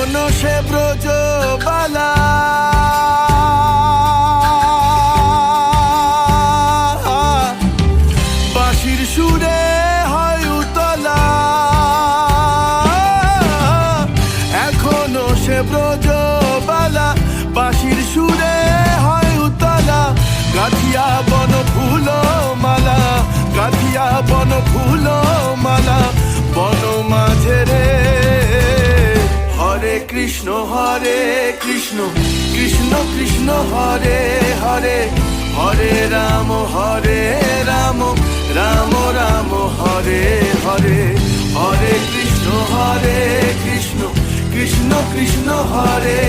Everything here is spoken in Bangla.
এখনো সে ব্রজবালা, বাঁশির সুরে হয় উতলা। এখনো সে ব্রজবালা, বাঁশির সুরে হয় উতলা। গাঁথিয়া বন ফুল মালা, গাঁথিয়া বন ফুল মালা, বন মাঝে রে। হরে কৃষ্ণ কৃষ্ণ কৃষ্ণ হরে হরে, হরে রাম রাম রাম হরে হরে। হরে কৃষ্ণ কৃষ্ণ কৃষ্ণ কৃষ্ণ হরে